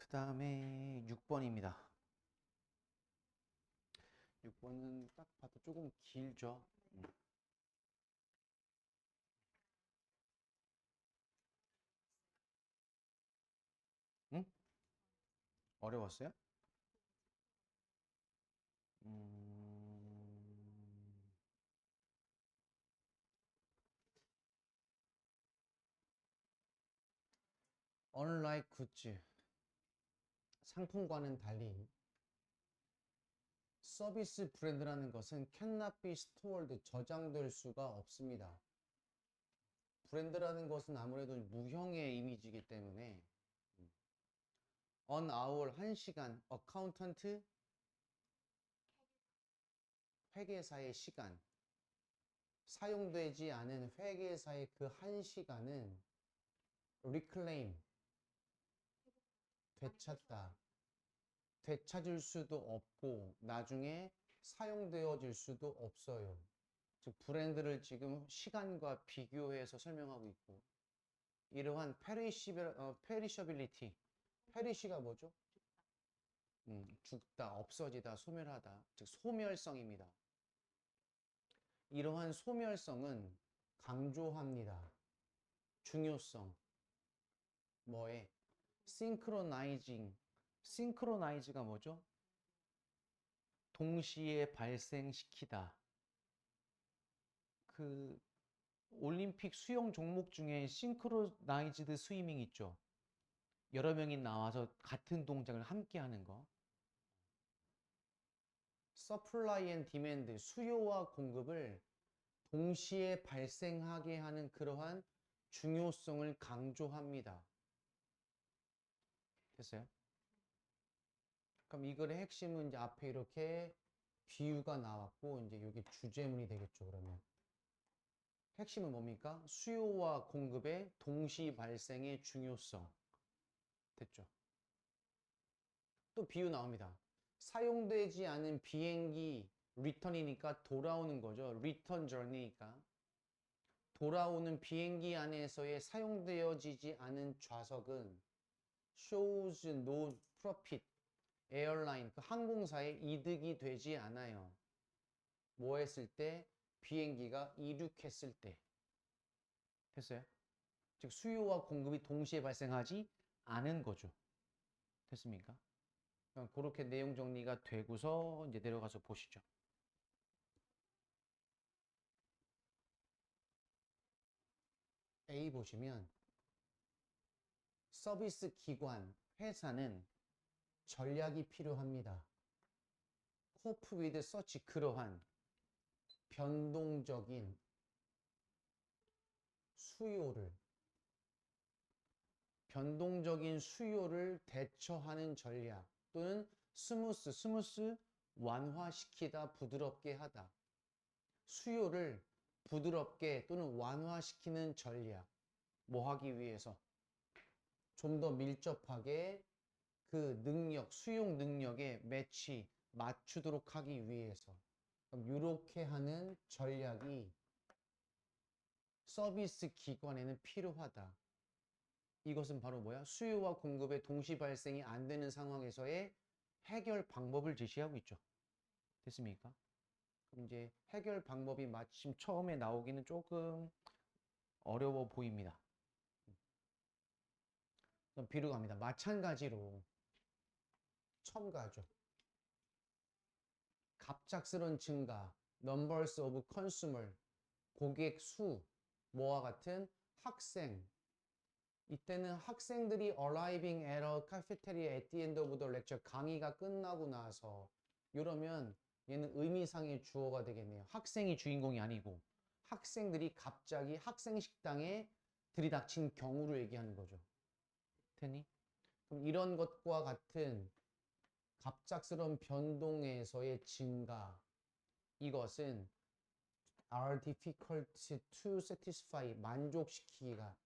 그 다음에 6번입니다. 6번은 딱 봐도 조금 길죠. 응? 어려웠어요? 음... Unlike 굿즈, 상품과는 달리 서비스 브랜드라는 것은 cannot be stored, 저장될 수가 없습니다. 브랜드라는 것은 아무래도 무형의 이미지이기 때문에 on hour, 1시간, accountant, 회계사의 시간, 사용되지 않은 회계사의 그 1시간은 reclaim, 되찾다, 되찾을 수도 없고 나중에 사용되어질 수도 없어요. 즉 브랜드를 지금 시간과 비교해서 설명하고 있고, 이러한 perishability, peri시가 뭐죠? 죽다, 없어지다, 소멸하다, 즉 소멸성입니다. 이러한 소멸성은 강조합니다. 중요성. 뭐에? synchronizing가 뭐죠? 동시에 발생시키다. 그 올림픽 수영 종목 중에 싱크로나이즈드 스위밍 있죠. 여러 명이 나와서 같은 동작을 함께 하는 거. supply and demand, 수요와 공급을 동시에 발생하게 하는 그러한 중요성을 강조합니다. 됐어요? 그럼 이거의 핵심은 이제 앞에 이렇게 비유가 나왔고, 이제 이게 주제문이 되겠죠, 그러면. 핵심은 뭡니까? 수요와 공급의 동시 발생의 중요성. 됐죠? 또 비유 나옵니다. 사용되지 않은 비행기, 리턴이니까 돌아오는 거죠. 리턴 저니니까. 돌아오는 비행기 안에서의 사용되어지지 않은 좌석은 shows no profit, 에어라인, 그 항공사에 이득이 되지 않아요. 뭐 했을 때? 비행기가 이륙했을 때. 됐어요? 즉 수요와 공급이 동시에 발생하지 않은 거죠. 됐습니까? 그렇게 내용 정리가 되고서 이제 내려가서 보시죠. A 보시면 서비스 기관, 회사는 전략이 필요합니다. cope with such, 그러한 변동적인 수요를 대처하는 전략, 또는 스무스, 완화시키다, 부드럽게 하다. 수요를 부드럽게 또는 완화시키는 전략. 뭐 하기 위해서? 좀 더 밀접하게 그 능력, 수용 능력에 맞추도록 하기 위해서. 이렇게 하는 전략이 서비스 기관에는 필요하다. 이것은 바로 뭐야? 수요와 공급의 동시 발생이 안 되는 상황에서의 해결 방법을 제시하고 있죠. 됐습니까? 그럼 이제 해결 방법이 마침 처음에 나오기는 조금 어려워 보입니다. 그럼 비로 갑니다. 마찬가지로 첨가죠. 갑작스런 증가, numbers of consumer, 고객 수, 뭐와 같은 학생. 이때는 학생들이 arriving at a cafeteria at the end of the lecture, 강의가 끝나고 나서, 이러면 얘는 의미상의 주어가 되겠네요. 학생이 주인공이 아니고 학생들이 갑자기 학생 식당에 들이닥친 경우를 얘기하는 거죠. 됐니? 그럼 이런 것과 같은 갑작스러운 변동에서의 증가, 이것은 are difficult to satisfy, 만족시키기가,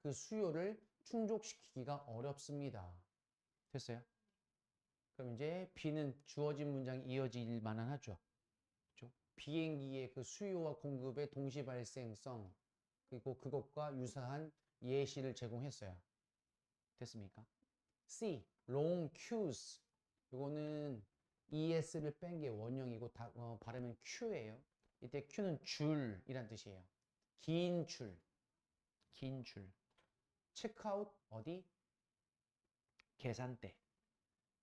그 수요를 충족시키기가 어렵습니다. 됐어요? 그럼 이제 B는 주어진 문장이 이어질 만한 하죠. 그렇죠? 비행기의 그 수요와 공급의 동시 발생성, 그리고 그것과 유사한 예시를 제공했어요. 됐습니까? C. long queues. 요거는 es를 뺀 게 원형이고 발음은 Q예요. 이때 Q는 줄이란 뜻이에요. 긴 줄. 긴 줄. 체크아웃 어디? 계산대.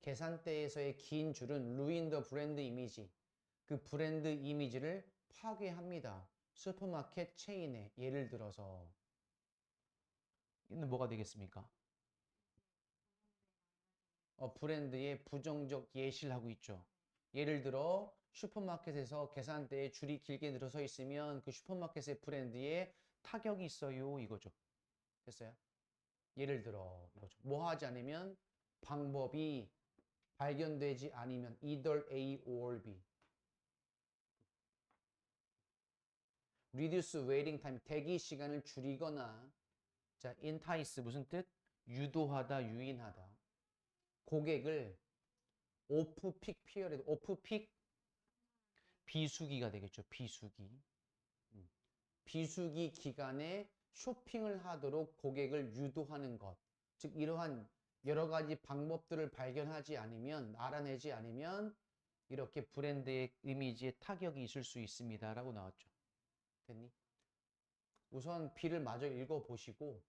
계산대에서의 긴 줄은 ruin the brand 이미지. 그 브랜드 이미지를 파괴합니다. 슈퍼마켓 체인에 예를 들어서 이는 뭐가 되겠습니까? 브랜드의 부정적 예시를 하고 있죠. 예를 들어 슈퍼마켓에서 계산대에 줄이 길게 늘어서 있으면 그 슈퍼마켓의 브랜드에 타격이 있어요 이거죠. 됐어요? 예를 들어 이거죠. 뭐 하지 않으면 방법이 발견되지 않으면 either A or B. reduce waiting time 대기 시간을 줄이거나 자 entice 무슨 뜻? 유도하다 유인하다. 고객을 오프 픽 피어리드 오프 픽 비수기가 되겠죠. 비수기. 비수기 기간에 쇼핑을 하도록 고객을 유도하는 것. 즉 이러한 여러 가지 방법들을 발견하지 않으면 알아내지 않으면 이렇게 브랜드의 이미지에 타격이 있을 수 있습니다. 라고 나왔죠. 됐니? 우선 B를 마저 읽어보시고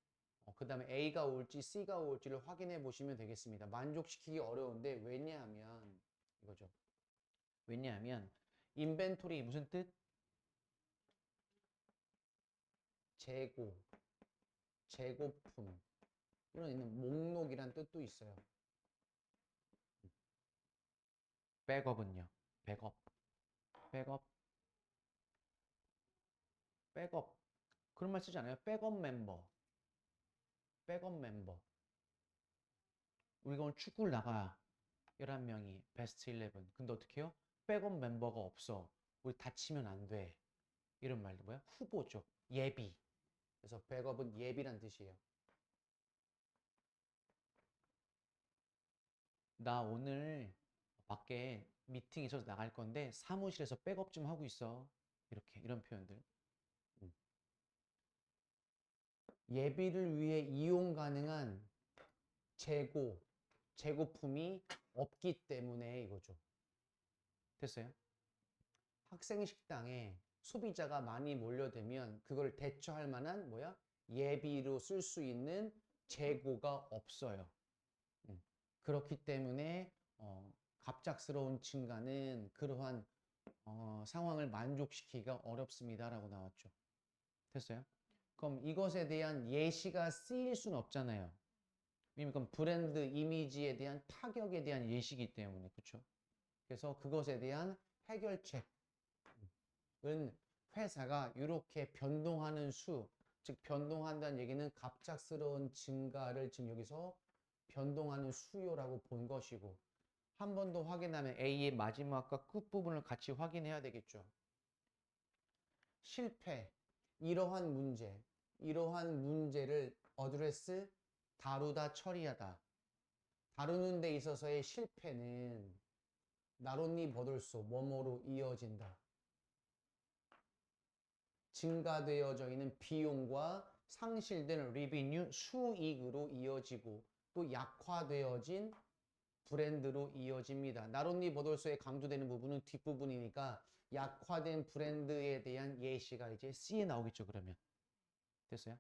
그 다음에 A가 올지 C가 올지를 확인해 보시면 되겠습니다. 만족시키기 어려운데 왜냐하면 이거죠. 왜냐하면 인벤토리 무슨 뜻? 재고, 재고품 이런 있는 목록이란 뜻도 있어요. 백업은요? 백업, 백업, 백업 그런 말 쓰지 않아요? 백업 멤버, 백업 멤버 우리가 오늘 축구를 나가 11명이 베스트 11 근데 어떻게 해요? 백업 멤버가 없어 우리 다치면 안 돼 이런 말도 뭐야? 후보죠. 예비. 그래서 백업은 예비란 뜻이에요. 나 오늘 밖에 미팅 있어서 나갈 건데 사무실에서 백업 좀 하고 있어. 이렇게 이런 표현들. 예비를 위해 이용 가능한 재고, 재고품이 없기 때문에 이거죠. 됐어요? 학생 식당에 소비자가 많이 몰려들면 그걸 대처할 만한 뭐야? 예비로 쓸 수 있는 재고가 없어요. 그렇기 때문에 갑작스러운 증가는 그러한 상황을 만족시키기가 어렵습니다라고 나왔죠. 됐어요? 그럼 이것에 대한 예시가 쓰일 수는 없잖아요. 왜냐면 브랜드 이미지에 대한 타격에 대한 예시이기 때문에 그렇죠? 그래서 그것에 대한 해결책은 회사가 이렇게 변동하는 수, 즉 변동한다는 얘기는 갑작스러운 증가를 지금 여기서 변동하는 수요라고 본 것이고 한 번 더 확인하면 A의 마지막과 끝부분을 같이 확인해야 되겠죠. 실패, 이러한 문제를 어드레스, 다루다, 처리하다. 다루는 데 있어서의 실패는 나롯니 버들소, 뭐뭐로 이어진다. 증가되어져 있는 비용과 상실된 리비뉴, 수익으로 이어지고 또 약화되어진 브랜드로 이어집니다. 나롯니 버돌소에 강조되는 부분은 뒷부분이니까 약화된 브랜드에 대한 예시가 이제 C에 나오겠죠. 그러면 됐어요?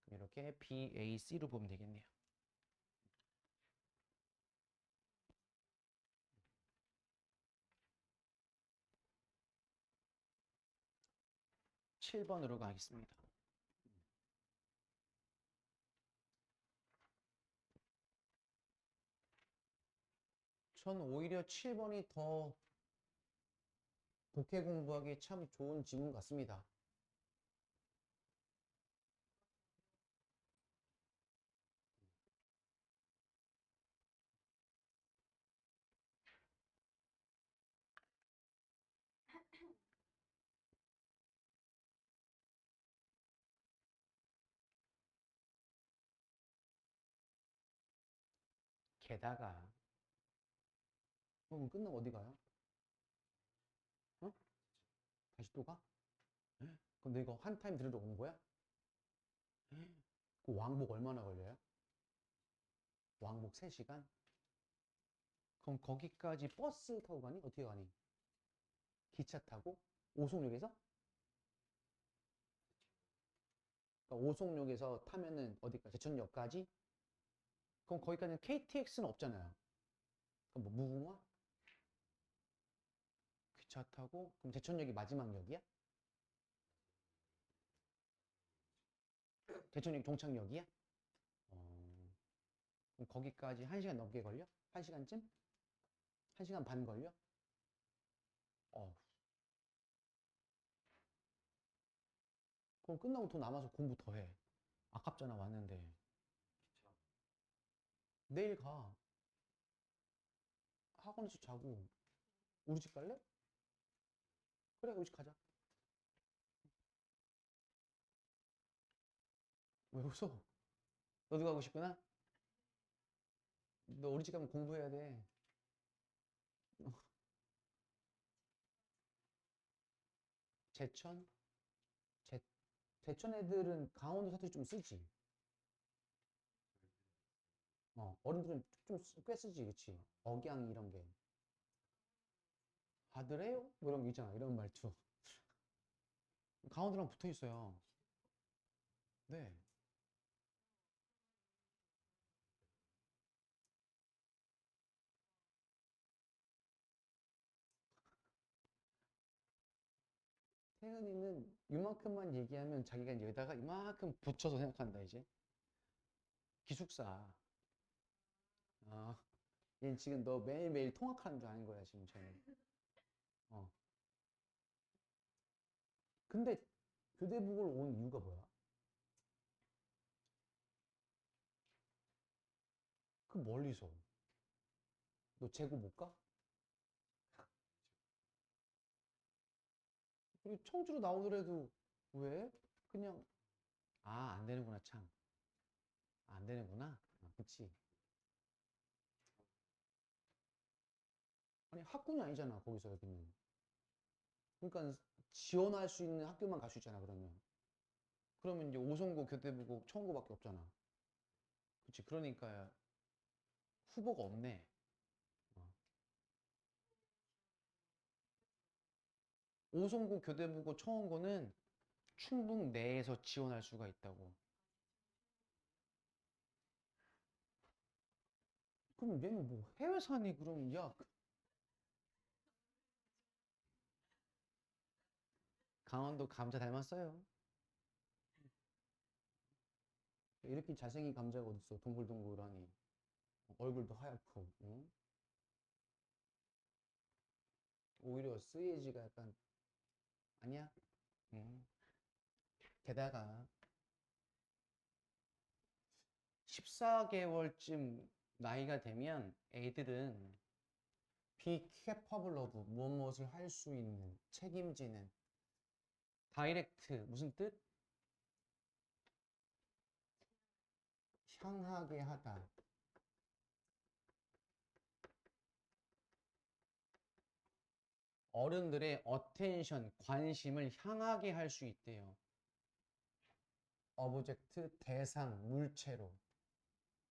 이렇게 B, A, C로 보면 되겠네요. 7번으로 가겠습니다. 전 오히려 7번이 더 독해 공부하기 참 좋은 지문 같습니다. 게다가 그럼 끝나면 어디 가요? 어? 다시 또 가? 그럼 너 이거 한 타임 들으러 오는 거야? 그 왕복 얼마나 걸려요? 왕복 3시간? 그럼 거기까지 버스 타고 가니? 어떻게 가니? 기차 타고? 오송역에서? 그러니까 오송역에서 타면은 어디까지? 제천역까지? 그럼 거기까지는 KTX는 없잖아요. 그럼 뭐 무궁화? 기차 타고? 그럼 제천역이 마지막 역이야? 제천역 종착역이야? 그럼 거기까지 1시간 넘게 걸려? 1시간쯤? 1시간 반 걸려? 어. 그럼 끝나고 돈 남아서 공부 더 해. 아깝잖아, 왔는데. 내일 가. 학원에서 자고. 우리 집 갈래? 그래, 우리 집 가자. 왜 웃어? 너도 가고 싶구나? 너 우리 집 가면 공부해야 돼. 제천? 제, 제천 애들은 강원도 사투리 좀 쓰지. 어른들은 좀 꽤 쓰지, 그치? 억양 이런 게. 아들래요? 뭐 이런 거 있잖아, 이런 말투. 강원도랑 붙어 있어요. 네. 태연이는 이만큼만 얘기하면 자기가 이제 여기다가 이만큼 붙여서 생각한다, 이제. 기숙사. 아, 얘는 지금 너 매일매일 통학하는 줄 아는 거야, 지금 쟤는. 어. 근데 교대북을 온 이유가 뭐야? 그 멀리서. 너 재고 못 가? 그리고 청주로 나오더라도 왜? 그냥 안 되는구나 참. 안 되는구나. 그치. 아니 학군이 아니잖아 거기서 여기는. 그러니까 지원할 수 있는 학교만 갈 수 있잖아 그러면. 그러면 이제 오송고, 교대부고, 청구밖에 없잖아. 그치. 그러니까 후보가 없네. 어. 오송고, 교대부고, 청원고는 충북 내에서 지원할 수가 있다고. 그럼 얘는 뭐 해외 사니 그럼 야 강원도 감자 닮았어요. 이렇게 잘생긴 감자가 어딨어 동글동글하니. 얼굴도 하얗고. 응? 오히려 스웨지가 약간 아니야. 응. 게다가 14개월쯤 나이가 되면 애들은 be capable of 무엇을 할 수 있는 책임지는 다이렉트 무슨 뜻? 향하게 하다. 어른들의 attention 관심을 향하게 할 수 있대요. object 대상 물체로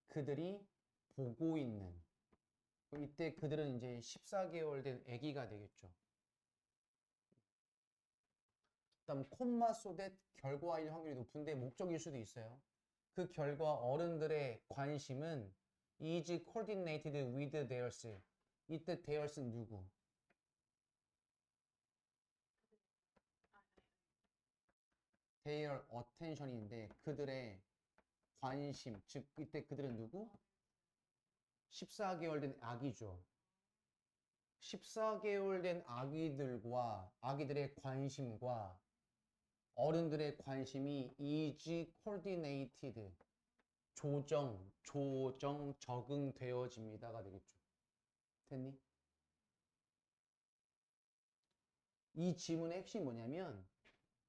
그들이 보고 있는. 이때 그들은 이제 14개월 된 아기가 되겠죠. 그다음 콤마 쏘댓 결과일 확률이 높은데 목적일 수도 있어요. 그 결과 어른들의 관심은 is coordinated with theirs. 이때 theirs는 누구? their attention인데 그들의 관심, 즉 이때 그들은 누구? 14개월 된 아기죠. 14개월 된 아기들과 아기들의 관심과 어른들의 관심이 is coordinated 조정, 적응되어집니다가 되겠죠. 됐니? 이 지문의 핵심이 뭐냐면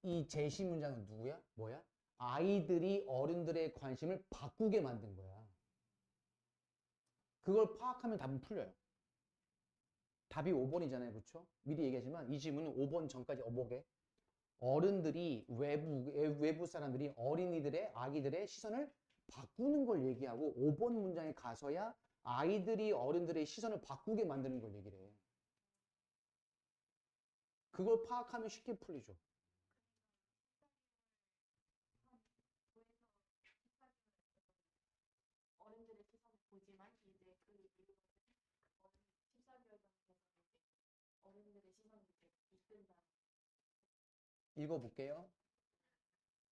이 제시 문장은 누구야? 뭐야? 아이들이 어른들의 관심을 바꾸게 만든 거야. 그걸 파악하면 답은 풀려요. 답이 5번이잖아요. 그렇죠? 미리 얘기하지만 이 지문은 5번 전까지 어보게 어른들이 외부 사람들이 어린이들의 아기들의 시선을 바꾸는 걸 얘기하고 5번 문장에 가서야 아이들이 어른들의 시선을 바꾸게 만드는 걸 얘기를 해. 그걸 파악하면 쉽게 풀리죠. 어른들의 시선을 보지만 이제 그 이후로는 14개월 정도 어른들의 시선을 이렇게 이끈다. 읽어볼게요.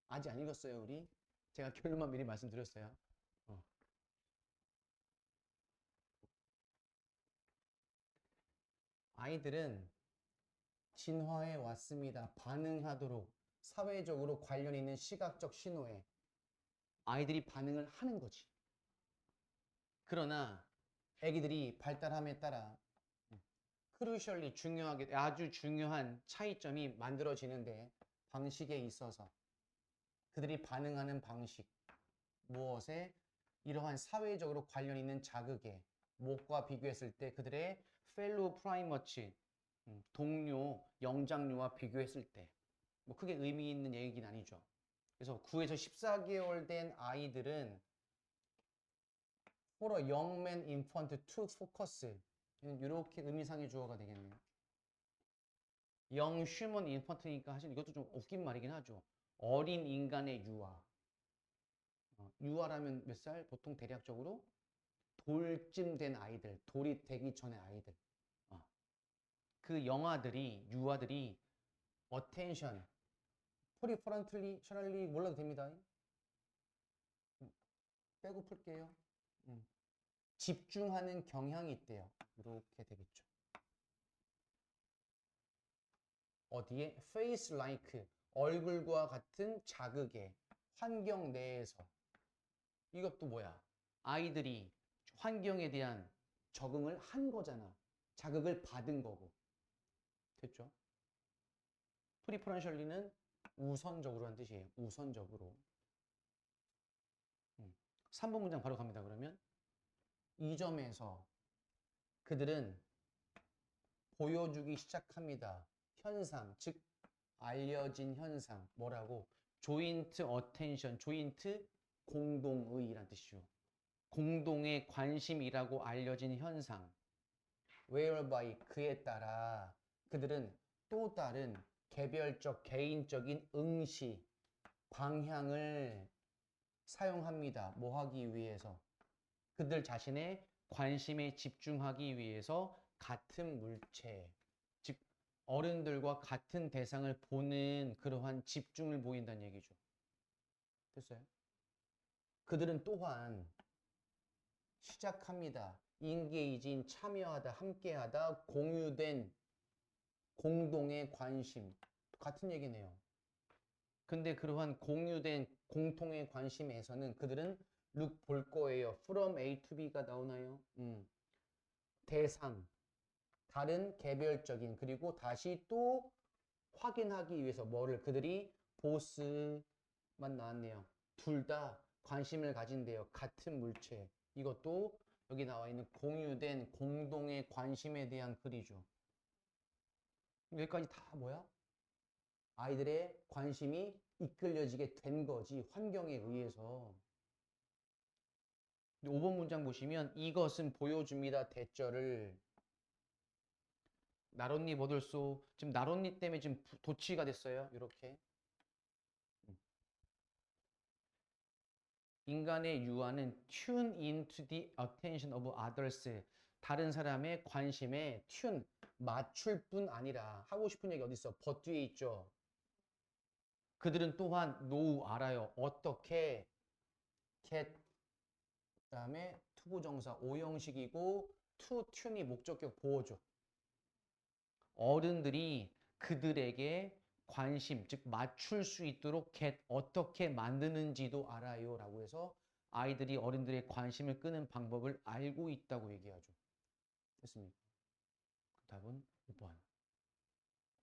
아직 안 읽었어요, 우리. 제가 결론만 미리 말씀드렸어요. 아이들은 진화해 왔습니다. 반응하도록 사회적으로 관련 있는 시각적 신호에 아이들이 반응을 하는 거지. 그러나 아기들이 발달함에 따라 크루셜리 중요하게 아주 중요한 차이점이 만들어지는데 방식에 있어서 그들이 반응하는 방식 무엇에 이러한 사회적으로 관련 있는 자극에 무엇과 비교했을 때 그들의 펠로우 프라이머치 동료 영장류와 비교했을 때 뭐 크게 의미 있는 얘기는 아니죠. 그래서 9에서 14개월 된 아이들은 for a young man infant to focus 이렇게 의미상의 주어가 되겠네요. young human infant니까 사실 이것도 좀 웃긴 말이긴 하죠. 어린 인간의 유아. 유아라면 몇 살? 보통 대략적으로 돌쯤 된 아이들, 돌이 되기 전의 아이들. 그 영아들이, 유아들이 attention, preferentially 몰라도 됩니다. 빼고 풀게요. 집중하는 경향이 있대요. 이렇게 되겠죠. 어디에? face like, 얼굴과 같은 자극의 환경 내에서. 이것도 뭐야? 아이들이 환경에 대한 적응을 한 거잖아. 자극을 받은 거고. 됐죠? 프리퍼런셜리는 우선적으로 한 뜻이에요. 우선적으로. 3번 문장 바로 갑니다. 그러면 이 점에서 그들은 보여주기 시작합니다. 현상, 즉 알려진 현상. 뭐라고? 조인트 어텐션, 조인트 공동의란 뜻이죠. 공동의 관심이라고 알려진 현상. whereby 그에 따라 그들은 또 다른 개별적 개인적인 응시 방향을 사용합니다. 뭐 하기 위해서? 그들 자신의 관심에 집중하기 위해서 같은 물체, 즉 어른들과 같은 대상을 보는 그러한 집중을 보인다는 얘기죠. 됐어요? 그들은 또한 시작합니다. 인게이진 참여하다, 함께하다, 공유된 공동의 관심. 같은 얘기네요. 근데 그러한 공유된 공통의 관심에서는 그들은 look 볼 거예요. from A to B가 나오나요? 대상, 다른 개별적인 그리고 다시 또 확인하기 위해서 뭐를 그들이 보스만 나왔네요. 둘 다 관심을 가진대요. 같은 물체. 이것도 여기 나와 있는 공유된 공동의 관심에 대한 글이죠. 여기까지 다 뭐야? 아이들의 관심이 이끌려지게 된 거지. 환경에 의해서. 5번 문장 보시면 이것은 보여줍니다. 대절을 나론니 버들소 지금 나론니 때문에 지금 도치가 됐어요. 이렇게 인간의 유아는 tune into the attention of others 다른 사람의 관심에 튠 맞출 뿐 아니라 하고 싶은 얘기 어디 있어? but 뒤에 있죠. 그들은 또한 know 알아요. 어떻게 get 그다음에 투부정사 오형식이고 to tune이 목적격 보호죠. 어른들이 그들에게 관심, 즉 맞출 수 있도록 get 어떻게 만드는지도 알아요 라고 해서 아이들이 어른들의 관심을 끄는 방법을 알고 있다고 얘기하죠. 됐습니까? 답은 5번.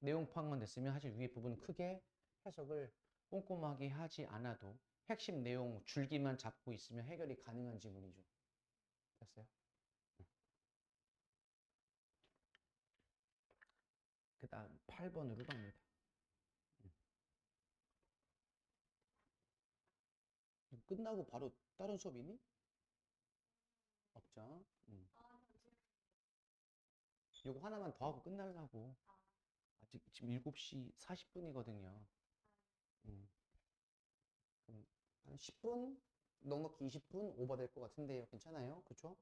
내용 파악만 됐으면 사실 위에 부분은 크게 해석을 꼼꼼하게 하지 않아도 핵심 내용 줄기만 잡고 있으면 해결이 가능한 지문이죠. 됐어요? 그 다음 8번으로 갑니다. 끝나고 바로 다른 수업 있니? 없죠. 잠시만요. 요거 하나만 더 하고 끝나려고. 아직 지금 7시 40분이거든요. 그럼 한 10분? 넉넉히 20분 오버될 것 같은데요. 괜찮아요? 그쵸?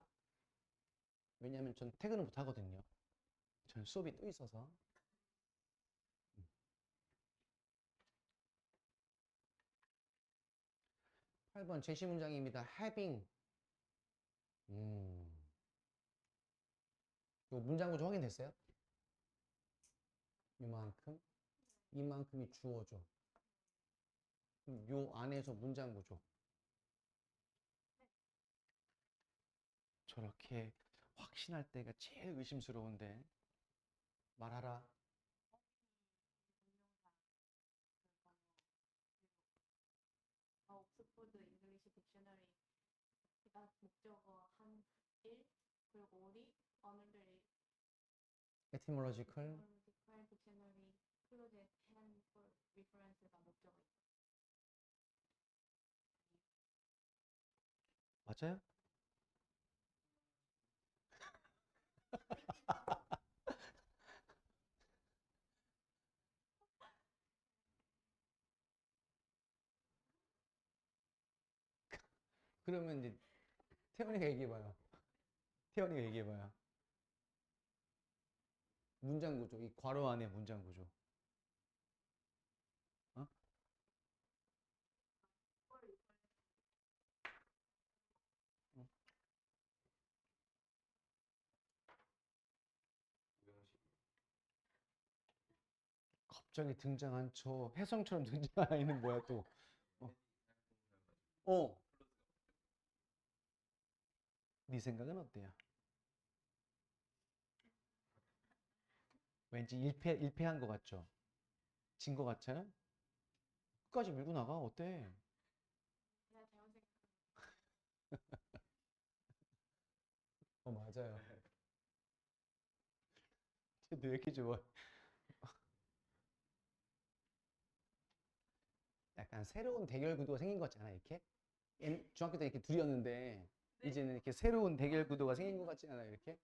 왜냐면 전 퇴근을 못 하거든요. 전 수업이 또 있어서. 8번 제시 문장입니다. having. 요 문장 구조 확인됐어요? 이만큼, 이만큼이 주어져. 그럼 요 안에서 문장 구조. 저렇게 확신할 때가 제일 의심스러운데. 말하라. 옥스포드 잉글리시 딕셔너리가 목적어 한 1, 그리고 우리 언어들이 etymological. 딕셔너리 클로젯 핸드 리퍼런스가 목적어입니다. 맞아요? 그러면 이제 태연이가 얘기해봐요. 태연이가 얘기해봐요. 문장 구조, 이 괄호 안에 문장 구조. 어? 어? 갑자기 등장한 저 혜성처럼 등장한 아이는 뭐야 또? 어? 어? 네 생각은 어때요? 왠지 일패한 것 같죠? 진 것 같아요? 끝까지 밀고 나가? 어때? 제가 잘못 생각합니다. 맞아요. 쟤도 왜 이렇게 좋아? 약간 새로운 대결 구도가 생긴 것 같잖아, 이렇게? 중학교 때 이렇게 둘이었는데, 이제는 이렇게 새로운 대결 구도가 생긴 것 같지 않아요, 이렇게?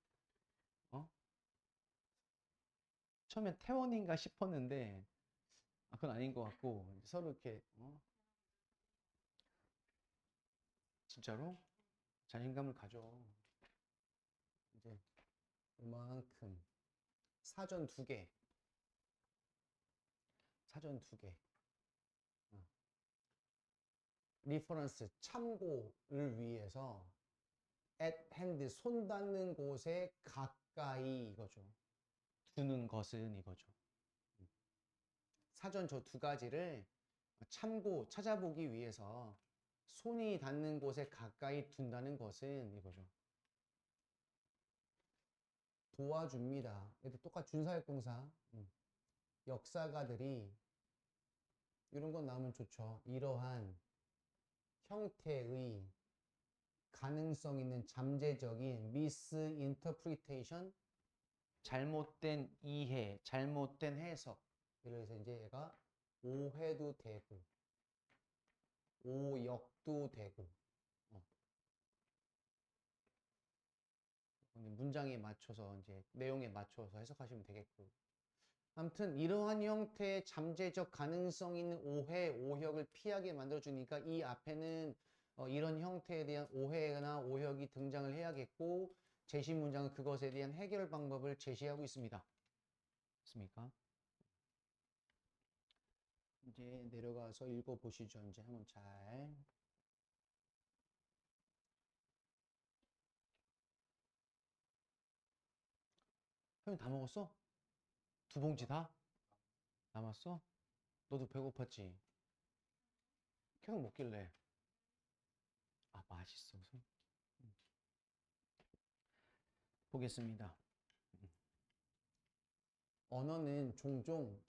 어? 처음엔 태원인가 싶었는데, 그건 아닌 것 같고, 이제 서로 이렇게, 진짜로? 자신감을 가져. 이제, 이만큼. 사전 2개. 사전 2개. 리퍼런스, 참고를 위해서 at hand, 손 닿는 곳에 가까이 이거죠. 두는 것은 이거죠. 사전 저 2가지를 참고 찾아보기 위해서 손이 닿는 곳에 가까이 둔다는 것은 이거죠. 도와줍니다. 얘도 똑같이 준사역동사. 역사가들이 이런 건 나오면 좋죠. 이러한 형태의 가능성 있는 잠재적인 misinterpretation, 잘못된 이해, 잘못된 해석. 그래서 이제 얘가 오해도 되고 오역도 되고 문장에 맞춰서 이제 내용에 맞춰서 해석하시면 되겠고. 아무튼 이러한 형태의 잠재적 가능성 있는 오해, 오역을 피하게 만들어주니까 이 앞에는 이런 형태에 대한 오해나 오역이 등장을 해야겠고 제시 문장은 그것에 대한 해결 방법을 제시하고 있습니다. 맞습니까? 이제 내려가서 읽어보시죠. 이제 한번 잘. 형님 다 먹었어? 2봉지 다? 남았어? 너도 배고팠지? 계속 먹길래. 맛있어서. 보겠습니다. 언어는 종종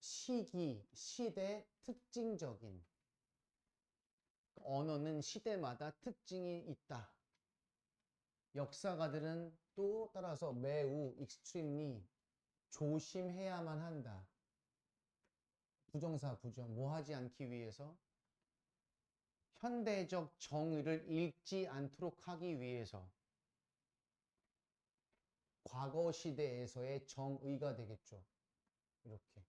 시기, 시대 특징적인 언어는 시대마다 특징이 있다. 역사가들은 또 따라서 매우 extremely 조심해야만 한다. 부정사 부정 뭐 하지 않기 위해서 현대적 정의를 읽지 않도록 하기 위해서 과거 시대에서의 정의가 되겠죠. 이렇게.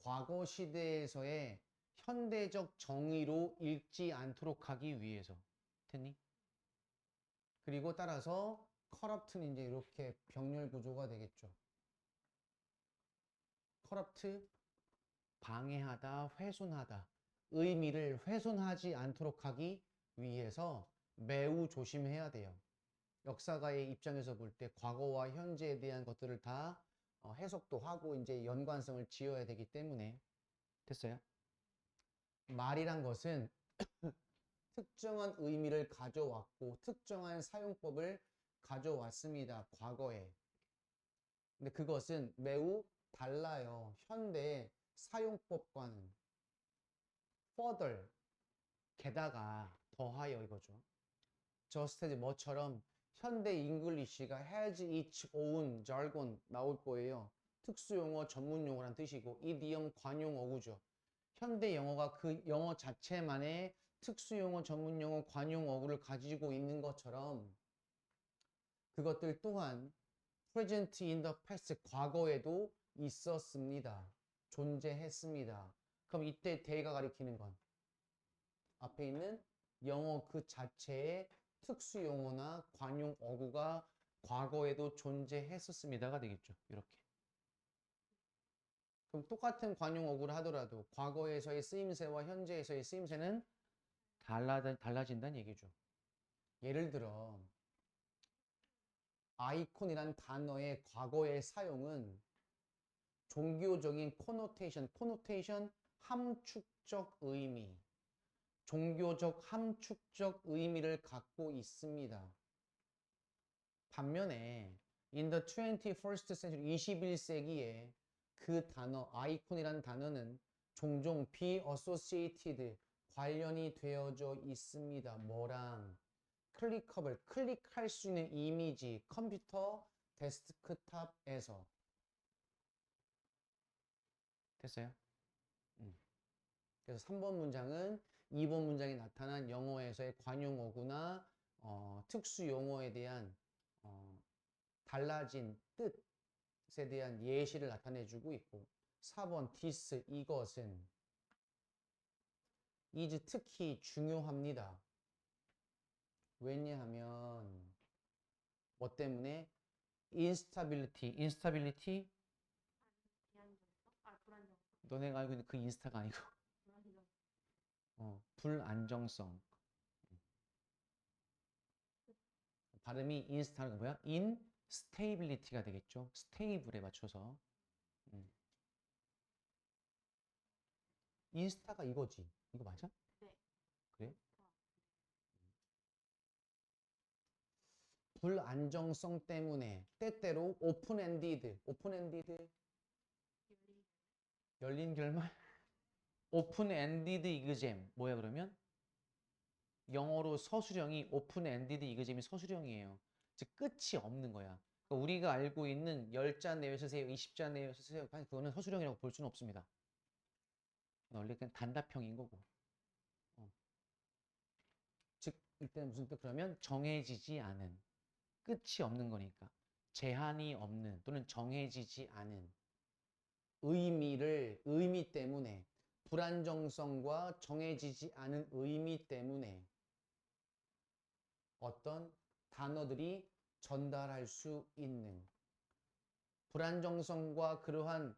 과거 시대에서의 현대적 정의로 읽지 않도록 하기 위해서. 됐니? 그리고 따라서 corrupt는 이제 이렇게 병렬 구조가 되겠죠. corrupt, 방해하다, 훼손하다. 의미를 훼손하지 않도록 하기 위해서 매우 조심해야 돼요. 역사가의 입장에서 볼 때 과거와 현재에 대한 것들을 다 해석도 하고 이제 연관성을 지어야 되기 때문에. 됐어요? 말이란 것은 특정한 의미를 가져왔고 특정한 사용법을 가져왔습니다. 과거에. 근데 그것은 매우 달라요. 현대의 사용법과는. further, 게다가 더하여 이거죠. just as 뭐처럼 현대 잉글리시가 has its own jargon 나올 거예요. 특수용어, 전문용어란 뜻이고 이디엄, 관용 어구죠. 현대 영어가 그 영어 자체만의 특수용어, 전문용어, 관용 어구를 가지고 있는 것처럼 그것들 또한 present in the past, 과거에도 있었습니다. 존재했습니다. 그럼 이때 대가 가리키는 건 앞에 있는 영어 그 자체의 특수용어나 관용 어구가 과거에도 존재했었습니다가 되겠죠. 이렇게. 그럼 똑같은 관용 어구를 하더라도 과거에서의 쓰임새와 현재에서의 쓰임새는 달라진다는 얘기죠. 예를 들어 아이콘이란 단어의 과거의 사용은 종교적인 코노테이션, 함축적 의미, 종교적 함축적 의미를 갖고 있습니다. 반면에 in the 21st century, 21세기에 그 단어, 아이콘이란 단어는 종종 be associated, 관련이 되어져 있습니다. 뭐랑? 클릭able, 클릭할 수 있는 이미지, 컴퓨터 데스크탑에서. 됐어요? 그래서 3번 문장은 2번 문장에 나타난 영어에서의 관용 어구나 특수 용어에 대한 달라진 뜻에 대한 예시를 나타내주고 있고 4번 this, 이것은 is 특히 중요합니다. 왜냐하면 뭐 때문에? instability 불안정성? 너네가 알고 있는 그 인스타가 아니고 불안정성. 발음이 인스타가 뭐야? instability가 되겠죠. stable에 맞춰서. 인스타가 이거지. 이거 맞아? 네. 그래? 불안정성 때문에 때때로 오픈엔디드 열린 결말 오픈엔디드 이그잼 뭐야 그러면? 영어로 서술형이 오픈엔디드 이그잼이 서술형이에요. 즉 끝이 없는 거야. 그러니까 우리가 알고 있는 10자 내외 쓰세요, 20자 내외 쓰세요. 그거는 서술형이라고 볼 수는 없습니다. 원래 그냥 단답형인 거고. 즉 이때는 무슨 뜻? 그러면 정해지지 않은, 끝이 없는 거니까 제한이 없는 또는 정해지지 않은 의미 때문에 불안정성과 정해지지 않은 의미 때문에 어떤 단어들이 전달할 수 있는 불안정성과 그러한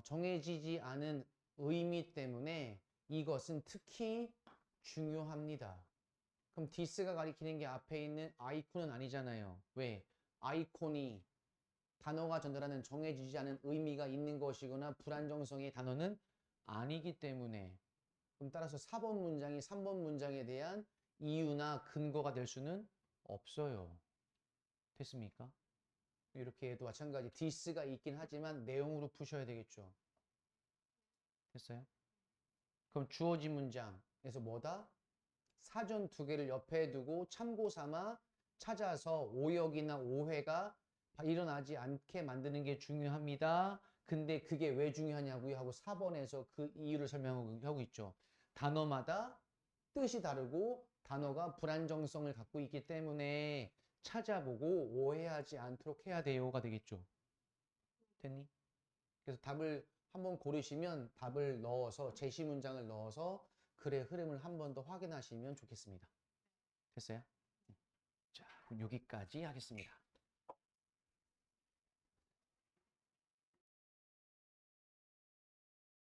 정해지지 않은 의미 때문에 이것은 특히 중요합니다. 그럼 this가 가리키는 게 앞에 있는 아이콘은 아니잖아요. 왜? 아이콘이 단어가 전달하는 정해지지 않은 의미가 있는 것이거나 불안정성의 단어는 아니기 때문에. 그럼 따라서 4번 문장이 3번 문장에 대한 이유나 근거가 될 수는 없어요. 됐습니까? 이렇게 해도 마찬가지 this가 있긴 하지만 내용으로 푸셔야 되겠죠. 됐어요? 그럼 주어진 문장에서 뭐다? 사전 2개를 옆에 두고 참고 삼아 찾아서 오역이나 오해가 일어나지 않게 만드는 게 중요합니다. 근데 그게 왜 중요하냐고요? 하고 4번에서 그 이유를 설명하고 있죠. 단어마다 뜻이 다르고 단어가 불안정성을 갖고 있기 때문에 찾아보고 오해하지 않도록 해야 돼요가 되겠죠. 됐니? 그래서 답을 한번 고르시면 답을 넣어서 제시 문장을 넣어서 글의 흐름을 한 번 더 확인하시면 좋겠습니다. 됐어요? 자, 그럼 여기까지 하겠습니다.